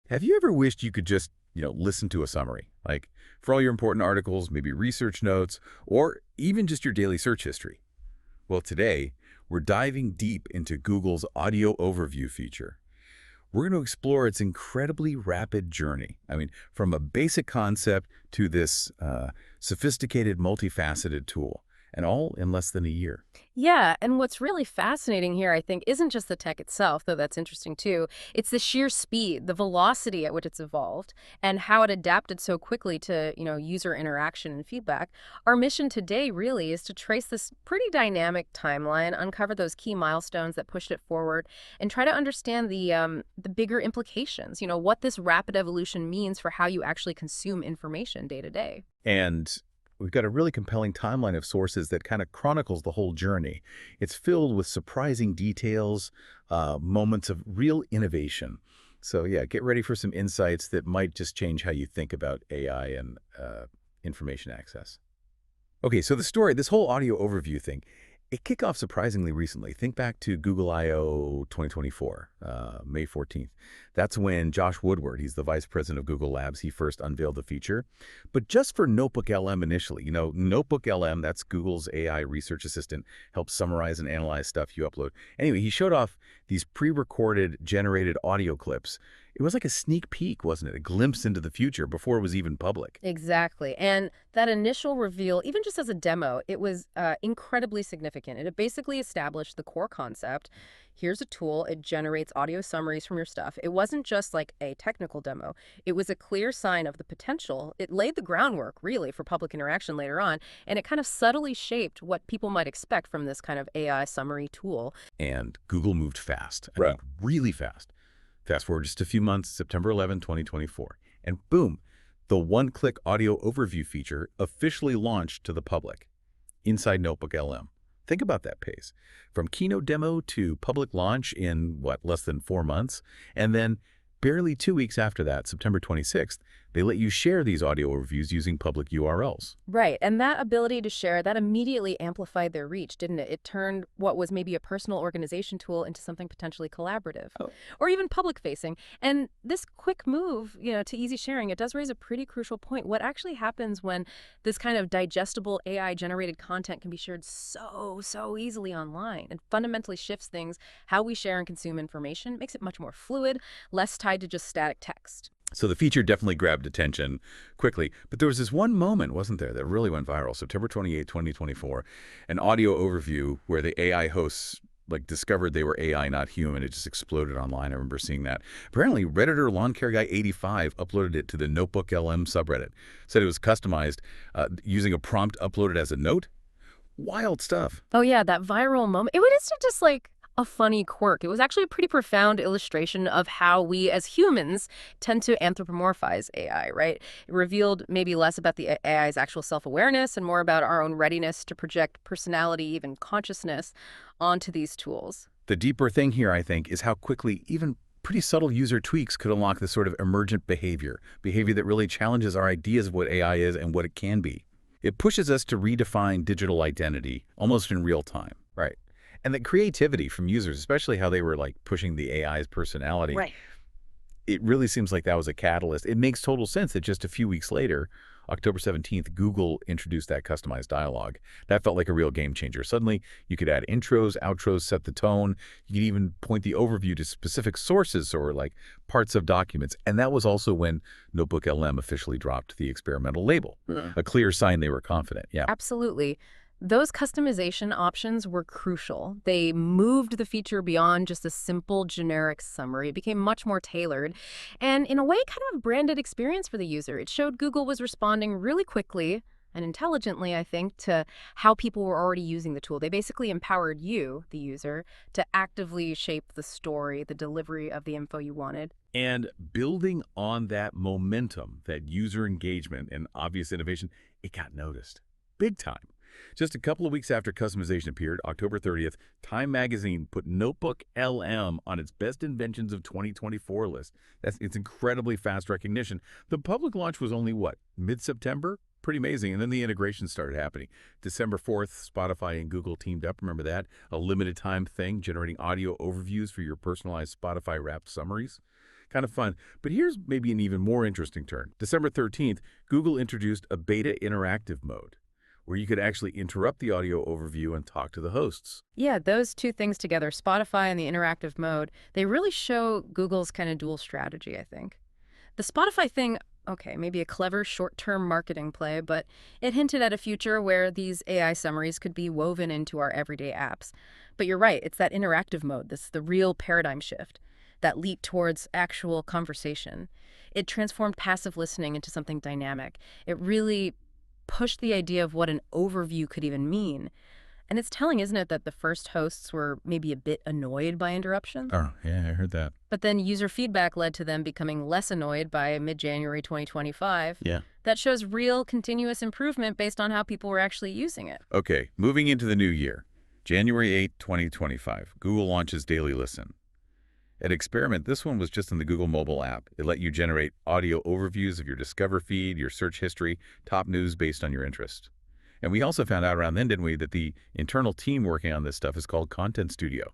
Have you ever wished you could just, listen to a summary? Like, for all your important articles, maybe research notes, or even just your daily search history? Well, today, we're diving deep into Google's audio overview feature. We're going to explore its incredibly rapid journey. I mean, from a basic concept to this sophisticated, multifaceted tool, and all in less than a year. Yeah, and what's really fascinating here, I think, isn't just the tech itself, though that's interesting too. It's the sheer speed, the velocity at which it's evolved, and how it adapted so quickly to, user interaction and feedback. Our mission today really is to trace this pretty dynamic timeline, uncover those key milestones that pushed it forward, and try to understand the bigger implications. What this rapid evolution means for how you actually consume information day to day. And we've got a really compelling timeline of sources that kind of chronicles the whole journey. It's filled with surprising details, moments of real innovation. So yeah, get ready for some insights that might just change how you think about AI and information access. Okay, so the story, this whole audio overview thing, it kicked off surprisingly recently. Think back to Google I/O 2024, May 14th. That's when Josh Woodward, he's the vice president of Google Labs, he first unveiled the feature. But just for NotebookLM initially, NotebookLM, that's Google's AI research assistant, helps summarize and analyze stuff you upload. Anyway, he showed off these pre-recorded, generated audio clips. It was like a sneak peek, wasn't it? A glimpse into the future before it was even public. Exactly. And that initial reveal, even just as a demo, it was incredibly significant. It basically established the core concept. Here's a tool, it generates audio summaries from your stuff. It wasn't just like a technical demo. It was a clear sign of the potential. It laid the groundwork, really, for public interaction later on, and it kind of subtly shaped what people might expect from this kind of AI summary tool. And Google moved fast. I Right. mean, really fast. Fast forward just a few months, September 11, 2024, and boom, the one-click audio overview feature officially launched to the public inside NotebookLM. Think about that pace. From keynote demo to public launch in, less than 4 months? And then barely 2 weeks after that, September 26th, they let you share these audio overviews using public URLs. Right. And that ability to share, that immediately amplified their reach, didn't it? It turned what was maybe a personal organization tool into something potentially collaborative Oh. or even public facing. And this quick move, to easy sharing, it does raise a pretty crucial point. What actually happens when this kind of digestible AI generated content can be shared so easily online and fundamentally shifts things, how we share and consume information, makes it much more fluid, less tied to just static text. So the feature definitely grabbed attention quickly. But there was this one moment, wasn't there, that really went viral, September 28, 2024, an audio overview where the AI hosts discovered they were AI, not human. It just exploded online. I remember seeing that. Apparently, Redditor Lawn Care Guy 85 uploaded it to the NotebookLM subreddit. Said it was customized using a prompt uploaded as a note. Wild stuff. Oh yeah, that viral moment. It wasn't just like a funny quirk. It was actually a pretty profound illustration of how we as humans tend to anthropomorphize AI, right? It revealed maybe less about the AI's actual self-awareness and more about our own readiness to project personality, even consciousness, onto these tools. The deeper thing here, I think, is how quickly even pretty subtle user tweaks could unlock this sort of emergent behavior that really challenges our ideas of what AI is and what it can be. It pushes us to redefine digital identity almost in real time. Right. And the creativity from users, especially how they were pushing the AI's personality, Right. it really seems like that was a catalyst. It makes total sense that just a few weeks later, October 17th, Google introduced that customized dialogue. That felt like a real game changer. Suddenly, you could add intros, outros, set the tone. You could even point the overview to specific sources or parts of documents. And that was also when NotebookLM officially dropped the experimental label, a clear sign they were confident. Yeah. Absolutely. Those customization options were crucial. They moved the feature beyond just a simple generic summary. It became much more tailored and, in a way, kind of a branded experience for the user. It showed Google was responding really quickly and intelligently, I think, to how people were already using the tool. They basically empowered you, the user, to actively shape the story, the delivery of the info you wanted. And building on that momentum, that user engagement and obvious innovation, it got noticed. Big time. Just a couple of weeks after customization appeared, October 30th, Time magazine put Notebook LM on its Best Inventions of 2024 list. It's incredibly fast recognition. The public launch was only, mid-September? Pretty amazing. And then the integration started happening. December 4th, Spotify and Google teamed up. Remember that? A limited time thing, generating audio overviews for your personalized Spotify wrapped summaries. Kind of fun. But here's maybe an even more interesting turn. December 13th, Google introduced a beta interactive mode where you could actually interrupt the audio overview and talk to the hosts. Yeah, those two things together, Spotify and the interactive mode, they really show Google's kind of dual strategy, I think. The Spotify thing, okay, maybe a clever short-term marketing play, but it hinted at a future where these AI summaries could be woven into our everyday apps. But you're right, it's that interactive mode that's the real paradigm shift, that leap towards actual conversation. It transformed passive listening into something dynamic. It really pushed the idea of what an overview could even mean. And it's telling, isn't it, that the first hosts were maybe a bit annoyed by interruptions? Oh, yeah, I heard that. But then user feedback led to them becoming less annoyed by mid-January 2025. Yeah. That shows real continuous improvement based on how people were actually using it. Okay, moving into the new year. January 8, 2025, Google launches Daily Listen. At Experiment, this one was just in the Google mobile app. It let you generate audio overviews of your Discover feed, your search history, top news based on your interest. And we also found out around then, didn't we, that the internal team working on this stuff is called Content Studio.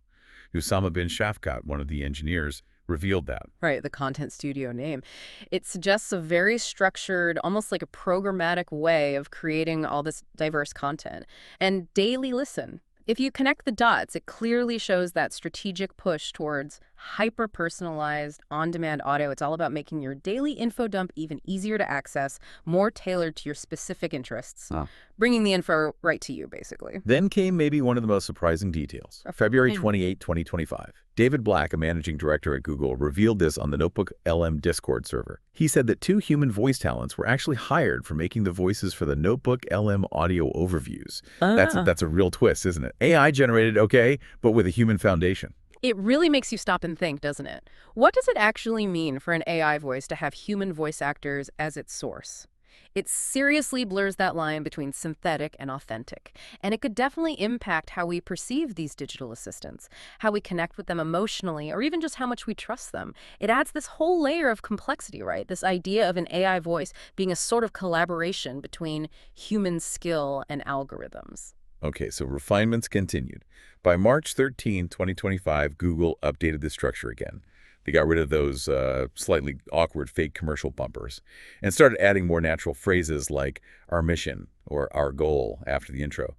Usama bin Shafkat, one of the engineers, revealed that. Right, the Content Studio name. It suggests a very structured, almost like a programmatic way of creating all this diverse content. And Daily Listen. If you connect the dots, it clearly shows that strategic push towards hyper-personalized, on-demand audio. It's all about making your daily info dump even easier to access, more tailored to your specific interests, bringing the info right to you, basically. Then came maybe one of the most surprising details. February 28, 2025. David Black, a managing director at Google, revealed this on the NotebookLM Discord server. He said that 2 human voice talents were actually hired for making the voices for the NotebookLM audio overviews. That's a real twist, isn't it? AI generated, okay, but with a human foundation. It really makes you stop and think, doesn't it? What does it actually mean for an AI voice to have human voice actors as its source? It seriously blurs that line between synthetic and authentic, and it could definitely impact how we perceive these digital assistants, how we connect with them emotionally, or even just how much we trust them. It adds this whole layer of complexity, right? This idea of an AI voice being a sort of collaboration between human skill and algorithms. Okay, so refinements continued. By March 13, 2025, Google updated the structure again. They got rid of those slightly awkward fake commercial bumpers and started adding more natural phrases like our mission or our goal after the intro.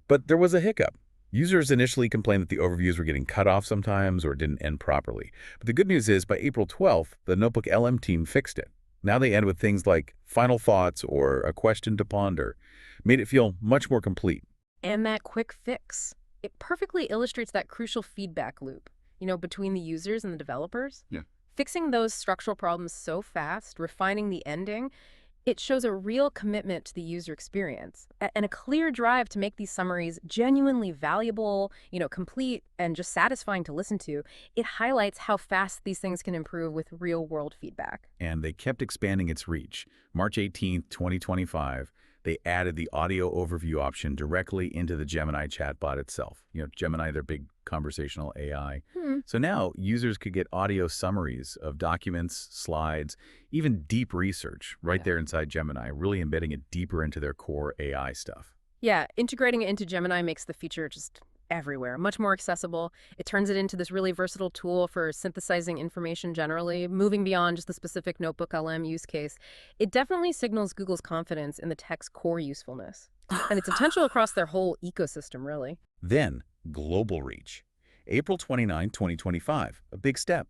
But there was a hiccup. Users initially complained that the overviews were getting cut off sometimes or didn't end properly. But the good news is by April 12th, the NotebookLM team fixed it. Now they end with things like final thoughts or a question to ponder. Made it feel much more complete. And that quick fix, it perfectly illustrates that crucial feedback loop, between the users and the developers. Yeah. Fixing those structural problems so fast, refining the ending, it shows a real commitment to the user experience and a clear drive to make these summaries genuinely valuable, complete, and just satisfying to listen to. It highlights how fast these things can improve with real-world feedback. And they kept expanding its reach. March 18th, 2025, they added the audio overview option directly into the Gemini chatbot itself. Gemini, their big conversational AI. So now users could get audio summaries of documents, slides, even deep research right there inside Gemini, really embedding it deeper into their core AI stuff. Yeah, integrating it into Gemini makes the feature just everywhere, much more accessible. It turns it into this really versatile tool for synthesizing information generally, moving beyond just the specific NotebookLM use case. It definitely signals Google's confidence in the tech's core usefulness and its potential across their whole ecosystem, really. Then, global reach. April 29, 2025, a big step.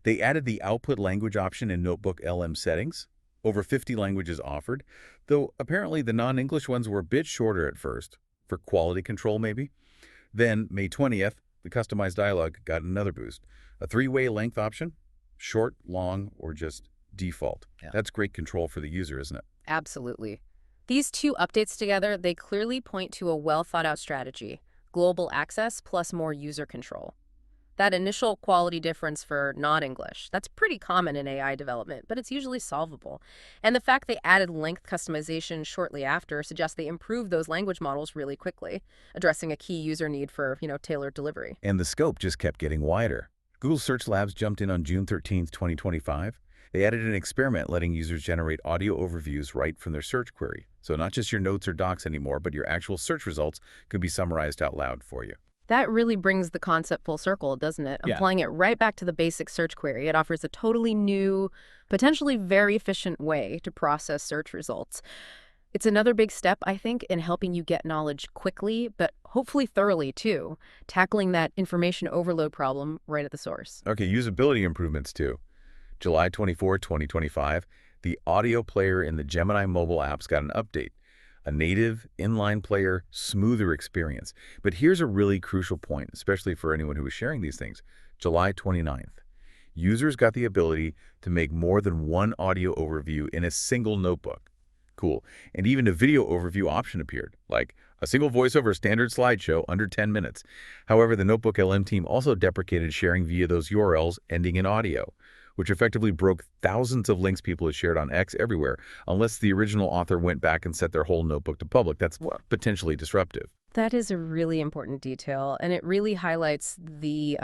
They added the output language option in NotebookLM settings. Over 50 languages offered, though apparently the non-English ones were a bit shorter at first, for quality control maybe. Then, May 20th, the customized dialog got another boost. A 3-way length option, short, long, or just default. Yeah. That's great control for the user, isn't it? Absolutely. These 2 updates together, they clearly point to a well-thought-out strategy: global access plus more user control. That initial quality difference for non-English, that's pretty common in AI development, but it's usually solvable. And the fact they added length customization shortly after suggests they improved those language models really quickly, addressing a key user need for, tailored delivery. And the scope just kept getting wider. Google Search Labs jumped in on June 13th, 2025. They added an experiment letting users generate audio overviews right from their search query. So not just your notes or docs anymore, but your actual search results could be summarized out loud for you. That really brings the concept full circle, doesn't it? Yeah. Applying it right back to the basic search query. It offers a totally new, potentially very efficient way to process search results. It's another big step, I think, in helping you get knowledge quickly, but hopefully thoroughly too, tackling that information overload problem right at the source. Okay, usability improvements too. July 24, 2025, the audio player in the Gemini mobile apps got an update. A native, inline player, smoother experience. But here's a really crucial point, especially for anyone who is sharing these things. July 29th, users got the ability to make more than one audio overview in a single notebook. Cool. And even a video overview option appeared, like a single voiceover standard slideshow under 10 minutes. However, the NotebookLM team also deprecated sharing via those URLs ending in audio, which effectively broke thousands of links people had shared on X everywhere, unless the original author went back and set their whole notebook to public. That's Whoa. potentially disruptive. That is a really important detail, and it really highlights the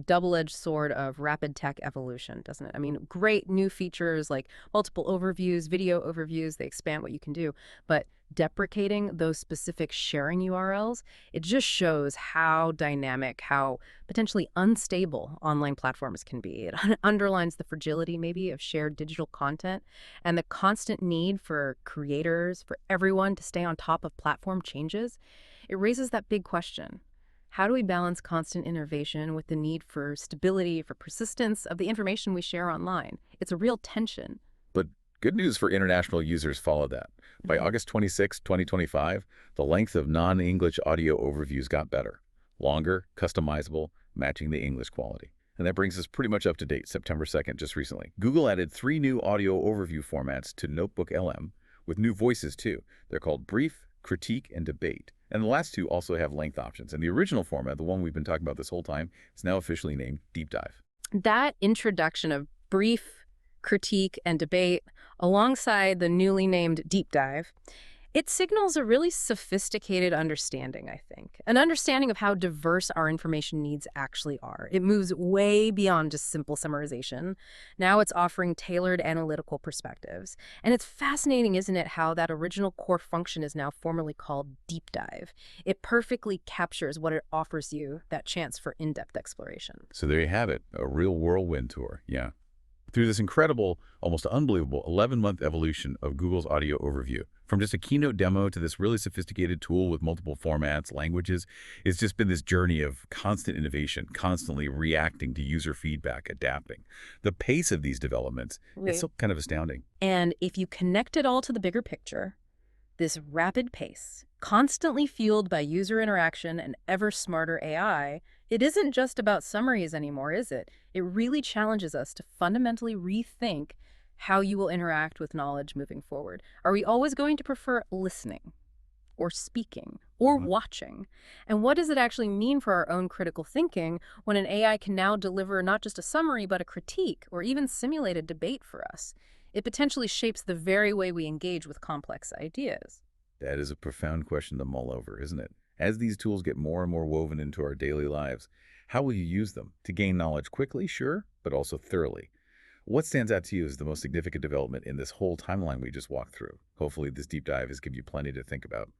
double-edged sword of rapid tech evolution, doesn't it? I mean, great new features like multiple overviews, video overviews, they expand what you can do, but deprecating those specific sharing URLs, it just shows how dynamic, how potentially unstable online platforms can be. It underlines the fragility maybe of shared digital content and the constant need for creators, for everyone to stay on top of platform changes. It raises that big question. How do we balance constant innovation with the need for stability, for persistence of the information we share online? It's a real tension. But good news for international users followed that. By Mhm. August 26, 2025, the length of non-English audio overviews got better. Longer, customizable, matching the English quality. And that brings us pretty much up to date, September 2nd, just recently. Google added 3 new audio overview formats to NotebookLM, with new voices too. They're called Brief, Critique, and Debate. And the last two also have length options. And the original format, the one we've been talking about this whole time, is now officially named Deep Dive. That introduction of brief, critique, and debate, alongside the newly named deep dive, it signals a really sophisticated understanding, I think. An understanding of how diverse our information needs actually are. It moves way beyond just simple summarization. Now it's offering tailored analytical perspectives. And it's fascinating, isn't it, how that original core function is now formally called deep dive. It perfectly captures what it offers you, that chance for in-depth exploration. So there you have it, a real whirlwind tour. Yeah. Through this incredible, almost unbelievable 11-month evolution of Google's audio overview. From just a keynote demo to this really sophisticated tool with multiple formats, languages, it's just been this journey of constant innovation, constantly reacting to user feedback, adapting. The pace of these developments is so kind of astounding. And if you connect it all to the bigger picture, this rapid pace, constantly fueled by user interaction and ever smarter AI, it isn't just about summaries anymore, is it? It really challenges us to fundamentally rethink how you will interact with knowledge moving forward. Are we always going to prefer listening or speaking or Mhm. watching? And what does it actually mean for our own critical thinking when an AI can now deliver not just a summary, but a critique or even simulate a debate for us? It potentially shapes the very way we engage with complex ideas. That is a profound question to mull over, isn't it? As these tools get more and more woven into our daily lives, how will you use them? To gain knowledge quickly, sure, but also thoroughly. What stands out to you as the most significant development in this whole timeline we just walked through? Hopefully this deep dive has given you plenty to think about.